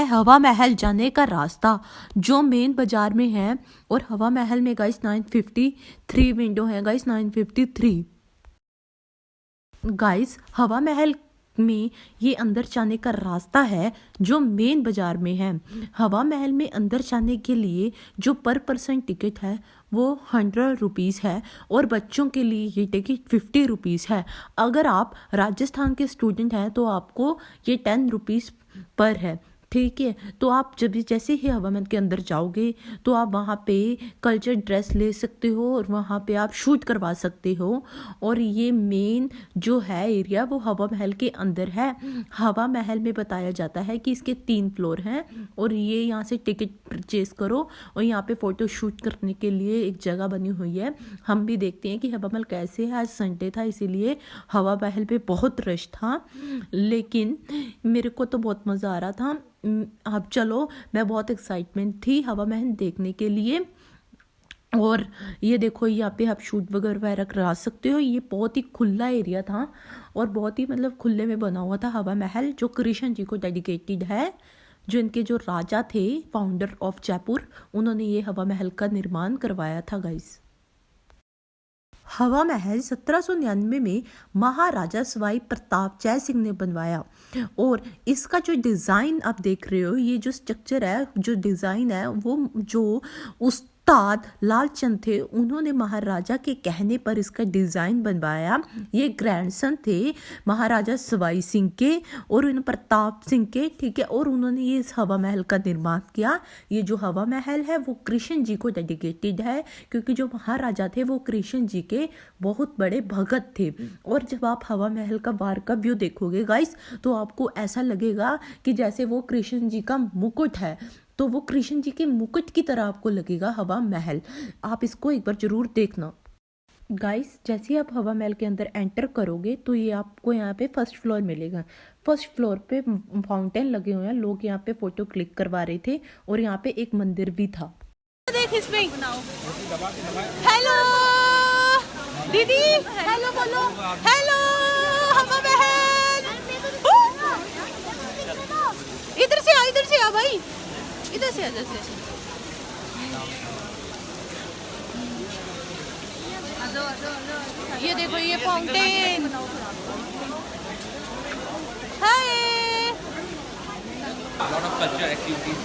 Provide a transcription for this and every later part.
हवा महल जाने का रास्ता जो मेन बाजार में है। और हवा महल में गाइस 953 विंडो है गाइस, 953 गाइस। हवा महल में ये अंदर जाने का रास्ता है जो मेन बाजार में है। हवा महल में अंदर जाने के लिए जो पर पर्सन टिकट है वो 100 रुपीज़ है और बच्चों के लिए ये टिकट 50 रुपीज़ है। अगर आप राजस्थान के स्टूडेंट हैं तो आपको ये 10 रुपीज़ पर है, ठीक है। तो आप जब भी जैसे ही हवा महल के अंदर जाओगे तो आप वहाँ पे कल्चर ड्रेस ले सकते हो और वहाँ पे आप शूट करवा सकते हो। और ये मेन जो है एरिया वो हवा महल के अंदर है। हवा महल में बताया जाता है कि इसके 3 फ्लोर हैं और ये यहाँ से टिकट परचेज करो और यहाँ पे फ़ोटो शूट करने के लिए एक जगह बनी हुई है। हम भी देखते हैं कि हवा महल कैसे है। आज संडे था इसीलिए हवा महल पे बहुत रश था, लेकिन मेरे को तो बहुत मज़ा आ रहा था। अब चलो, मैं बहुत एक्साइटमेंट थी हवा महल देखने के लिए। और ये देखो यहाँ पे आप शूट वगैरह करा सकते हो। ये बहुत ही खुला एरिया था और बहुत ही मतलब खुले में बना हुआ था हवा महल, जो कृष्ण जी को डेडिकेटेड है। जो इनके जो राजा थे, फाउंडर ऑफ जयपुर, उन्होंने ये हवा महल का निर्माण करवाया था गाइस। हवा महल 1799 में महाराजा सवाई प्रताप जय सिंह ने बनवाया। और इसका जो डिज़ाइन आप देख रहे हो, ये जो स्ट्रक्चर है, जो डिज़ाइन है, वो जो उस्ताद लालचंद थे, उन्होंने महाराजा के कहने पर इसका डिज़ाइन बनवाया। ये ग्रैंडसन थे महाराजा सवाई सिंह के और उन प्रताप सिंह के, ठीक है। और उन्होंने ये इस हवा महल का निर्माण किया। ये जो हवा महल है वो कृष्ण जी को डेडिकेटेड है, क्योंकि जो महाराजा थे वो कृष्ण जी के बहुत बड़े भगत थे। और जब आप हवा महल का बाहर का व्यू देखोगे गाइस, तो आपको ऐसा लगेगा कि जैसे वो कृष्ण जी का मुकुट है, तो वो कृष्ण जी के मुकुट की तरह आपको लगेगा हवा महल। आप इसको एक बार जरूर देखना गाइस। जैसे ही आप हवा महल के अंदर एंटर करोगे तो ये आपको यहाँ पे फर्स्ट फ्लोर मिलेगा। फर्स्ट फ्लोर पे फाउंटेन लगे हुए हैं, लोग यहाँ पे फोटो क्लिक करवा रहे थे और यहाँ पे एक मंदिर भी था। देख इसमें, हेलो दीदी, हेलो बोलो, हेलो हवा महल। इधर से आ, इधर से आ भाई, इधर से आ, इधर से। ये देखो ये fountain, hi. lot of cultural activities.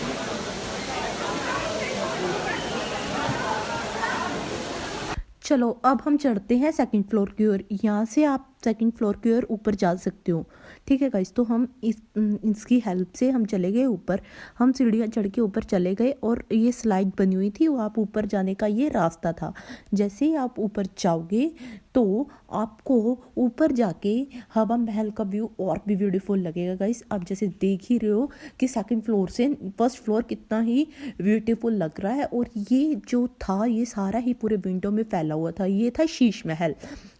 चलो अब हम चढ़ते हैं सेकंड फ्लोर की ओर। यहाँ से आप सेकंड फ्लोर की ओर ऊपर जा सकते हो, ठीक है गाइस। तो हम इसकी हेल्प से हम चले गए ऊपर। हम सीढ़ियाँ चढ़ के ऊपर चले गए और ये स्लाइड बनी हुई थी, वो आप ऊपर जाने का ये रास्ता था। जैसे ही आप ऊपर जाओगे तो आपको ऊपर जाके हवा महल का व्यू और भी ब्यूटीफुल लगेगा गाइस। आप जैसे देख ही रहे हो कि सेकंड फ्लोर से फर्स्ट फ्लोर कितना ही ब्यूटीफुल लग रहा है। और ये जो था ये सारा ही पूरे विंडो में फैला हुआ था। ये था शीश महल।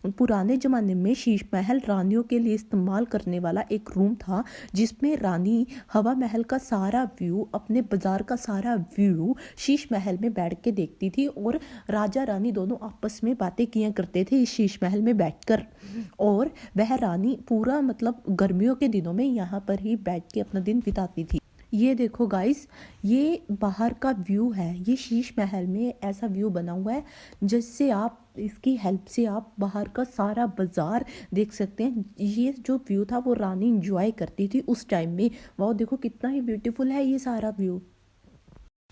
पुराने ज़माने में शीश महल रानियों के लिए इस्तेमाल करने वाला एक रूम था, जिसमें रानी हवा महल का सारा व्यू, अपने बाजार का सारा व्यू शीश महल में बैठ के देखती थी। और राजा रानी दोनों आपस में बातें किया करते थे इस शीश महल में बैठकर। और वह रानी पूरा मतलब गर्मियों के दिनों में यहाँ पर ही बैठ के अपना दिन बिताती थी। ये देखो गाइस, ये बाहर का व्यू है। ये शीश महल में ऐसा व्यू बना हुआ है जिससे आप इसकी हेल्प से आप बाहर का सारा बाजार देख सकते हैं। ये जो व्यू था वो रानी इंजॉय करती थी उस टाइम में। वाह, देखो कितना ही ब्यूटीफुल है ये सारा व्यू।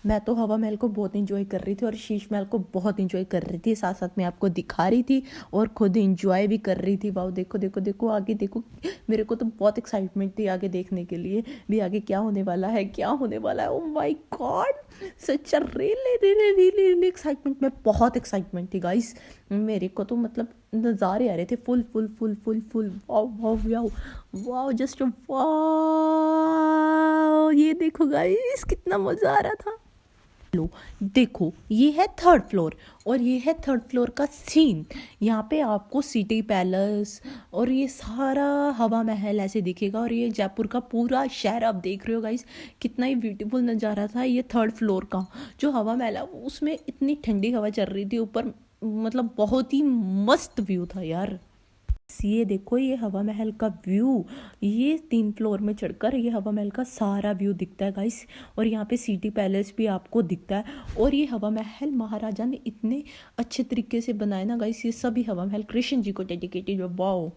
मैं तो हवा महल को बहुत इंजॉय कर रही थी और शीश महल को बहुत इंजॉय कर रही थी। साथ साथ में आपको दिखा रही थी और खुद इंजॉय भी कर रही थी। वाह, देखो देखो देखो आगे देखो। मेरे को तो बहुत एक्साइटमेंट थी आगे देखने के लिए भी, आगे क्या होने वाला है, क्या होने वाला है। Oh my God, such a really really really excitement. मैं बहुत एक्साइटमेंट थी गाइस। मेरे को तो मतलब नज़ारे आ रहे थे full full full full full. Wow wow wow wow, just wow. ये देखो गाइस कितना मज़ा आ रहा था। लो देखो, ये है थर्ड फ्लोर और ये है थर्ड फ्लोर का सीन। यहाँ पे आपको सिटी पैलेस और ये सारा हवा महल ऐसे दिखेगा। और ये जयपुर का पूरा शहर आप देख रहे हो गाइस, कितना ही ब्यूटीफुल नज़ारा था ये थर्ड फ्लोर का। जो हवा महल है उसमें इतनी ठंडी हवा चल रही थी ऊपर, मतलब बहुत ही मस्त व्यू था यार। ये देखो ये हवा महल का व्यू, ये 3 फ्लोर में चढ़कर ये हवा महल का सारा व्यू दिखता है गाइस। और यहाँ पे सिटी पैलेस भी आपको दिखता है। और ये हवा महल महाराजा ने इतने अच्छे तरीके से बनाया ना गाइस, ये सभी हवा महल कृष्ण जी को डेडिकेटेड है। वाओ।